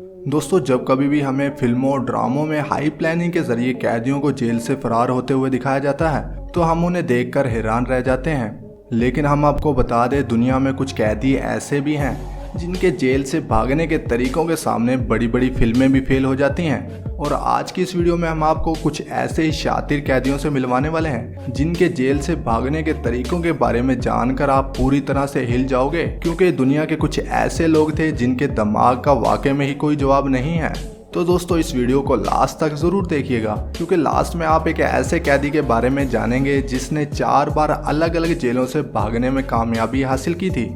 दोस्तों, जब कभी भी हमें फिल्मों और ड्रामों में हाई प्लानिंग के जरिए कैदियों को जेल से फरार होते हुए दिखाया जाता है तो हम उन्हें देखकर हैरान रह जाते हैं। लेकिन हम आपको बता दें, दुनिया में कुछ कैदी ऐसे भी हैं जिनके जेल से भागने के तरीकों के सामने बड़ी बड़ी फिल्में भी फेल हो जाती हैं। और आज की इस वीडियो में हम आपको कुछ ऐसे ही शातिर कैदियों से मिलवाने वाले हैं जिनके जेल से भागने के तरीकों के बारे में जानकर आप पूरी तरह से हिल जाओगे, क्योंकि दुनिया के कुछ ऐसे लोग थे जिनके दिमाग का वाकई में ही कोई जवाब नहीं है। तो दोस्तों, इस वीडियो को लास्ट तक जरूर देखिएगा, क्योंकि लास्ट में आप एक ऐसे कैदी के बारे में जानेंगे जिसने 4 बार अलग अलग जेलों से भागने में कामयाबी हासिल की थी।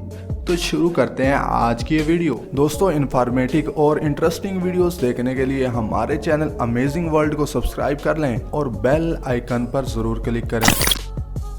तो शुरू करते हैं आज की ये वीडियो। दोस्तों, इन्फॉर्मेटिव और इंटरेस्टिंग वीडियोस देखने के लिए हमारे चैनल अमेजिंग वर्ल्ड को सब्सक्राइब कर लें और बेल आइकन पर जरूर क्लिक करें।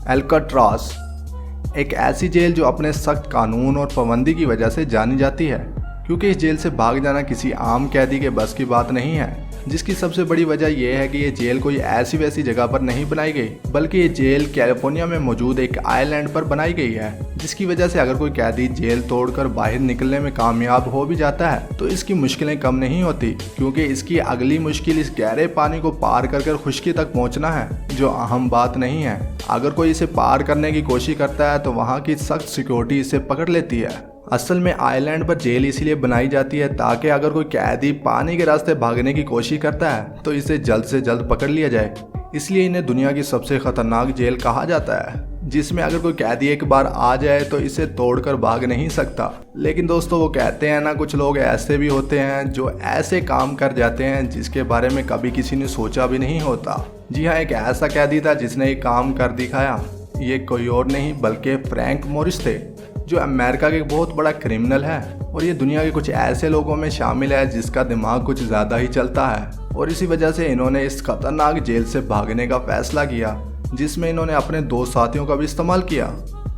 अल्काट्राज एक ऐसी जेल जो अपने सख्त कानून और पाबंदी की वजह से जानी जाती है, क्योंकि इस जेल से भाग जाना किसी आम कैदी के बस की बात नहीं है। जिसकी सबसे बड़ी वजह यह है कि ये जेल कोई ऐसी वैसी जगह पर नहीं बनाई गई, बल्कि ये जेल कैलिफोर्निया में मौजूद एक आइलैंड पर बनाई गई है। जिसकी वजह से अगर कोई कैदी जेल तोड़कर बाहर निकलने में कामयाब हो भी जाता है तो इसकी मुश्किलें कम नहीं होती, क्योंकि इसकी अगली मुश्किल इस गहरे पानी को पार कर खुश्की तक पहुंचना है, जो अहम बात नहीं है। अगर कोई इसे पार करने की कोशिश करता है तो वहाँ की सख्त सिक्योरिटी इसे पकड़ लेती है। असल में आइलैंड पर जेल इसीलिए बनाई जाती है ताकि अगर कोई कैदी पानी के रास्ते भागने की कोशिश करता है तो इसे जल्द से जल्द पकड़ लिया जाए। इसलिए इन्हें दुनिया की सबसे खतरनाक जेल कहा जाता है, जिसमें अगर कोई कैदी एक बार आ जाए तो इसे तोड़कर भाग नहीं सकता। लेकिन दोस्तों, वो कहते हैं ना, कुछ लोग ऐसे भी होते हैं जो ऐसे काम कर जाते हैं जिसके बारे में कभी किसी ने सोचा भी नहीं होता। जी हाँ, एक ऐसा कैदी था जिसने ये काम कर दिखाया। ये कोई और नहीं बल्कि फ्रैंक मोरिस थे, जो अमेरिका के एक बहुत बड़ा क्रिमिनल है। और ये दुनिया के कुछ ऐसे लोगों में शामिल है जिसका दिमाग कुछ ज़्यादा ही चलता है, और इसी वजह से इन्होंने इस खतरनाक जेल से भागने का फैसला किया, जिसमें इन्होंने अपने 2 साथियों का भी इस्तेमाल किया।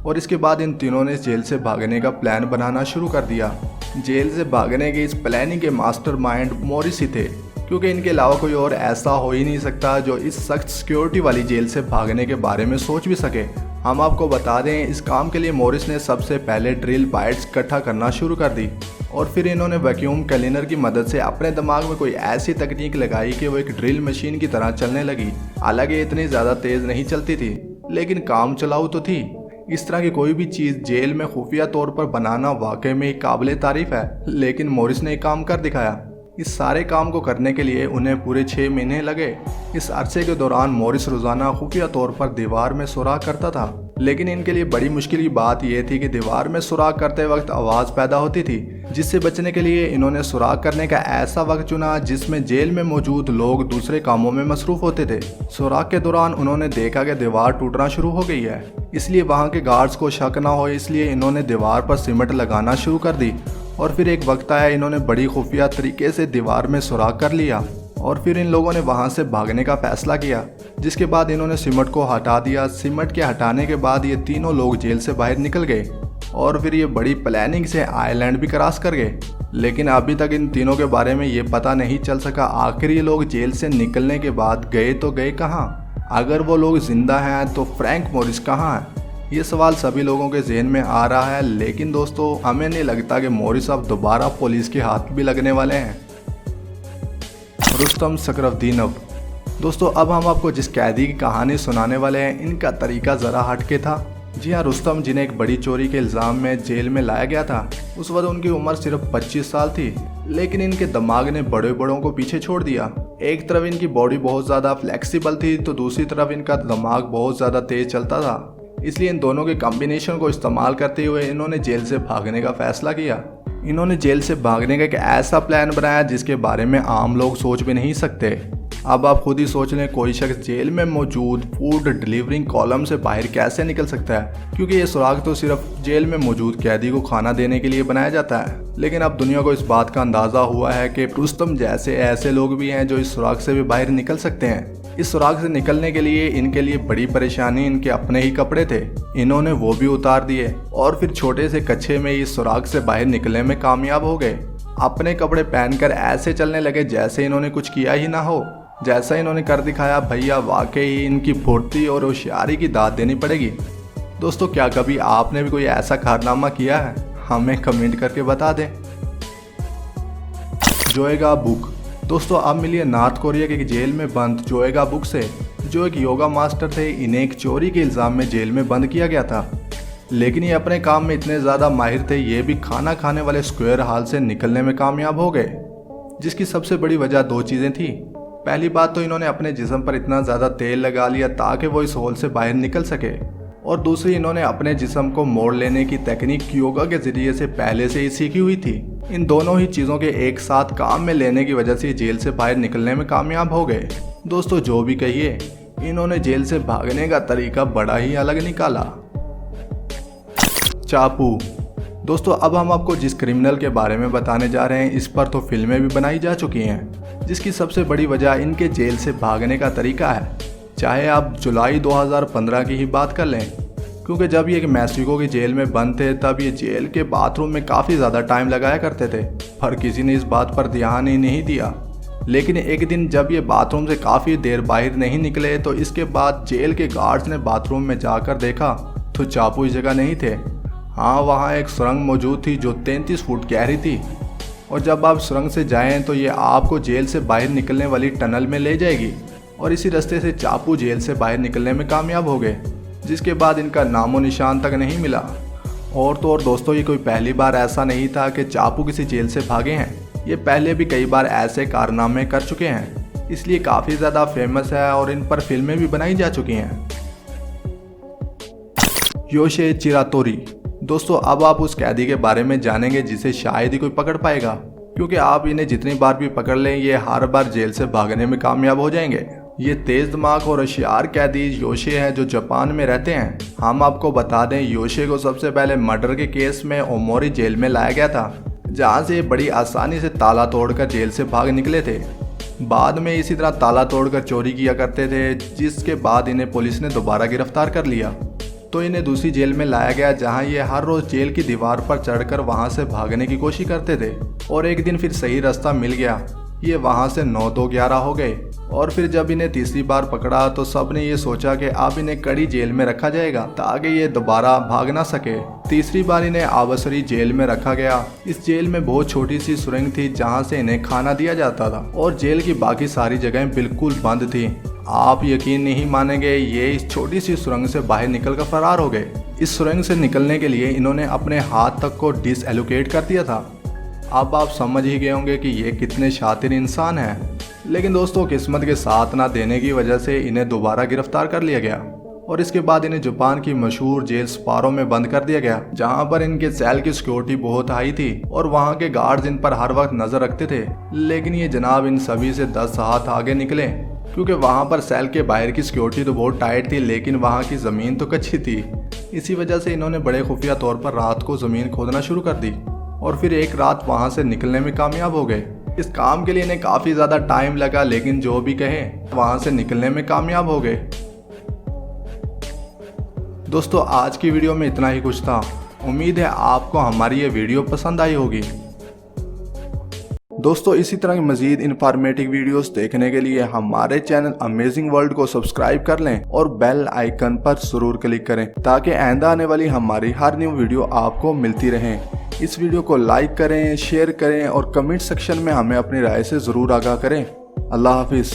और इसके बाद इन तीनों ने जेल से भागने का प्लान बनाना शुरू कर दिया। जेल से भागने की इस प्लानिंग के मास्टरमाइंड मोरिस ही थे, क्योंकि इनके अलावा कोई और ऐसा हो ही नहीं सकता जो इस सख्त सिक्योरिटी वाली जेल से भागने के बारे में सोच भी सके। हम आपको बता दें, इस काम के लिए मोरिस ने सबसे पहले ड्रिल बाइट्स इकट्ठा करना शुरू कर दी, और फिर इन्होंने वैक्यूम क्लीनर की मदद से अपने दिमाग में कोई ऐसी तकनीक लगाई कि वो एक ड्रिल मशीन की तरह चलने लगी। हालांकि इतनी ज़्यादा तेज़ नहीं चलती थी, लेकिन काम चलाऊ तो थी। इस तरह की कोई भी चीज़ जेल में खुफिया तौर पर बनाना वाकई में एक काबिल तारीफ है, लेकिन मोरिस ने काम कर दिखाया। इस सारे काम को करने के लिए उन्हें पूरे 6 महीने लगे। इस अरसे के दौरान मोरिस रोजाना खुफिया तौर पर दीवार में सुराख करता था, लेकिन इनके लिए बड़ी मुश्किल की बात यह थी कि दीवार में सुराख करते वक्त आवाज़ पैदा होती थी। जिससे बचने के लिए इन्होंने सुराख करने का ऐसा वक्त चुना जिसमें जेल में मौजूद लोग दूसरे कामों में मसरूफ होते थे। सुराख के दौरान उन्होंने देखा कि दीवार टूटना शुरू हो गई है, इसलिए वहाँ के गार्ड्स को शक ना हो, इसलिए इन्होंने दीवार पर सीमेंट लगाना शुरू कर दी। और फिर एक वक्त आया, इन्होंने बड़ी खुफिया तरीके से दीवार में सुराख कर लिया, और फिर इन लोगों ने वहां से भागने का फैसला किया। जिसके बाद इन्होंने सीमेंट को हटा दिया। सीमेंट के हटाने के बाद ये तीनों लोग जेल से बाहर निकल गए, और फिर ये बड़ी प्लानिंग से आइलैंड भी क्रॉस कर गए। लेकिन अभी तक इन तीनों के बारे में ये पता नहीं चल सका आखिर ये लोग जेल से निकलने के बाद गए तो गए कहाँ। अगर वो लोग जिंदा हैं तो फ्रैंक मोरिस कहाँ है, ये सवाल सभी लोगों के जहन में आ रहा है। लेकिन दोस्तों, हमें नहीं लगता कि मोरिस अब दोबारा पुलिस के हाथ भी लगने वाले हैं। रुस्तम सकरउद्दीनव। दोस्तों, अब हम आपको जिस कैदी की कहानी सुनाने वाले हैं, इनका तरीका ज़रा हटके था। जी हाँ, रुस्तम, जिन्हें एक बड़ी चोरी के इल्ज़ाम में जेल में लाया गया था, उस वक्त उनकी उम्र सिर्फ 25 साल थी, लेकिन इनके दिमाग ने बड़े बड़ों को पीछे छोड़ दिया। एक तरफ इनकी बॉडी बहुत ज़्यादा फ्लेक्सिबल थी, तो दूसरी तरफ इनका दिमाग बहुत ज़्यादा तेज़ चलता था। इसलिए इन दोनों के कॉम्बिनेशन को इस्तेमाल करते हुए इन्होंने जेल से भागने का फैसला किया। इन्होंने जेल से भागने का एक ऐसा प्लान बनाया जिसके बारे में आम लोग सोच भी नहीं सकते। अब आप खुद ही सोच लें, कोई शख्स जेल में मौजूद फूड डिलीवरिंग कॉलम से बाहर कैसे निकल सकता है, क्योंकि ये सुराख तो सिर्फ जेल में मौजूद कैदी को खाना देने के लिए बनाया जाता है। लेकिन अब दुनिया को इस बात का अंदाज़ा हुआ है कि रुस्तम जैसे ऐसे लोग भी हैं जो इस सुराख से भी बाहर निकल सकते हैं। इस सुराख से निकलने के लिए इनके लिए बड़ी परेशानी इनके अपने ही कपड़े थे। इन्होंने वो भी उतार दिए और फिर छोटे से कच्छे में इस सुराख से बाहर निकलने में कामयाब हो गए। अपने कपड़े पहनकर ऐसे चलने लगे जैसे इन्होंने कुछ किया ही ना हो। जैसा इन्होंने कर दिखाया, भैया वाकई इनकी फुर्ती और होशियारी की दाद देनी पड़ेगी। दोस्तों, क्या कभी आपने भी कोई ऐसा कारनामा किया है? हमें कमेंट करके बता दें। जोएगा बुक। दोस्तों अब मिलिए नॉर्थ कोरिया के जेल में बंद जोएगा बुक से, जो एक योगा मास्टर थे। इन्हें एक चोरी के इल्ज़ाम में जेल में बंद किया गया था, लेकिन ये अपने काम में इतने ज़्यादा माहिर थे, ये भी खाना खाने वाले स्क्वायर हाल से निकलने में कामयाब हो गए। जिसकी सबसे बड़ी वजह दो चीज़ें थी। पहली बात तो इन्होंने अपने जिस्म पर इतना ज़्यादा तेल लगा लिया ताकि वो इस होल से बाहर निकल सके, और दूसरी इन्होंने अपने जिस्म को मोड़ लेने की तकनीक योगा के ज़रिए से पहले से ही सीखी हुई थी। इन दोनों ही चीज़ों के एक साथ काम में लेने की वजह से जेल से बाहर निकलने में कामयाब हो गए। दोस्तों जो भी कहिए, इन्होंने जेल से भागने का तरीका बड़ा ही अलग निकाला। चाकू। दोस्तों अब हम आपको जिस क्रिमिनल के बारे में बताने जा रहे हैं, इस पर तो फिल्में भी बनाई जा चुकी हैं, जिसकी सबसे बड़ी वजह इनके जेल से भागने का तरीका है। चाहे आप जुलाई 2015 की ही बात कर लें, क्योंकि जब ये मैक्सिको की जेल में बंद थे तब ये जेल के बाथरूम में काफ़ी ज़्यादा टाइम लगाया करते थे, पर किसी ने इस बात पर ध्यान ही नहीं दिया। लेकिन एक दिन जब ये बाथरूम से काफ़ी देर बाहर नहीं निकले तो इसके बाद जेल के गार्ड्स ने बाथरूम में जाकर देखा तो चाकू इस जगह नहीं थे। हाँ, वहाँ एक सुरंग मौजूद थी जो 33 फुट गहरी थी, और जब आप सुरंग से जाएं तो ये आपको जेल से बाहर निकलने वाली टनल में ले जाएगी, और इसी रास्ते से चाकू जेल से बाहर निकलने में कामयाब हो गए, जिसके बाद इनका नामो निशान तक नहीं मिला। और तो और दोस्तों, ये कोई पहली बार ऐसा नहीं था कि चाकू किसी जेल से भागे हैं, ये पहले भी कई बार ऐसे कारनामे कर चुके हैं, इसलिए काफ़ी ज़्यादा फेमस है और इन पर फिल्में भी बनाई जा चुकी हैं। योशे चिरातोरी। दोस्तों अब आप उस कैदी के बारे में जानेंगे जिसे शायद ही कोई पकड़ पाएगा, क्योंकि आप इन्हें जितनी बार भी पकड़ लें ये हर बार जेल से भागने में कामयाब हो जाएंगे। ये तेज दिमाग और होशियार कैदी योशे हैं जो जापान में रहते हैं। हम आपको बता दें, योशे को सबसे पहले मर्डर के केस में ओमोरी जेल में लाया गया था, जहाँ से बड़ी आसानी से ताला तोड़कर जेल से भाग निकले थे। बाद में इसी तरह ताला तोड़कर चोरी किया करते थे, जिसके बाद इन्हें पुलिस ने दोबारा गिरफ्तार कर लिया, तो इन्हें दूसरी जेल में लाया गया जहां ये हर रोज़ जेल की दीवार पर चढ़कर वहां से भागने की कोशिश करते थे। और एक दिन फिर सही रास्ता मिल गया, ये वहां से 9-2-11 हो गए। और फिर जब इन्हें तीसरी बार पकड़ा तो सब ने ये सोचा कि अब इन्हें कड़ी जेल में रखा जाएगा ताकि ये दोबारा भाग ना सके। तीसरी बार इन्हें आबसरी जेल में रखा गया। इस जेल में बहुत छोटी सी सुरंग थी जहाँ से इन्हें खाना दिया जाता था, और जेल की बाकी सारी जगहें बिल्कुल बंद थी। आप यकीन नहीं मानेंगे, ये इस छोटी सी सुरंग से बाहर निकलकर फरार हो गए। इस सुरंग से निकलने के लिए इन्होंने अपने हाथ तक को डिसएलोकेट कर दिया था। अब आप समझ ही गए होंगे कि ये कितने शातिर इंसान हैं। लेकिन दोस्तों, किस्मत के साथ ना देने की वजह से इन्हें दोबारा गिरफ्तार कर लिया गया, और इसके बाद इन्हें जापान की मशहूर जेल स्पारो में बंद कर दिया गया, जहां पर इनके सेल की सिक्योरिटी बहुत हाई थी और वहां के गार्ड्स इन पर हर वक्त नजर रखते थे। लेकिन ये जनाब इन सभी से 10 हाथ आगे निकले, क्योंकि वहां पर सेल के बाहर की सिक्योरिटी तो बहुत टाइट थी, लेकिन वहां की ज़मीन तो कच्ची थी। इसी वजह से इन्होंने बड़े खुफिया तौर पर रात को ज़मीन खोदना शुरू कर दी, और फिर एक रात वहां से निकलने में कामयाब हो गए। इस काम के लिए इन्हें काफ़ी ज़्यादा टाइम लगा, लेकिन जो भी कहें वहां से निकलने में कामयाब हो गए। दोस्तों आज की वीडियो में इतना ही कुछ था। उम्मीद है आपको हमारी ये वीडियो पसंद आई होगी। दोस्तों इसी तरह की मजीद इन्फॉर्मेटिव वीडियोस देखने के लिए हमारे चैनल अमेजिंग वर्ल्ड को सब्सक्राइब कर लें और बेल आइकन पर जरूर क्लिक करें, ताकि आइंदा आने वाली हमारी हर न्यू वीडियो आपको मिलती रहे। इस वीडियो को लाइक करें, शेयर करें और कमेंट सेक्शन में हमें अपनी राय से ज़रूर आगाह करें। अल्लाह हाफिज़।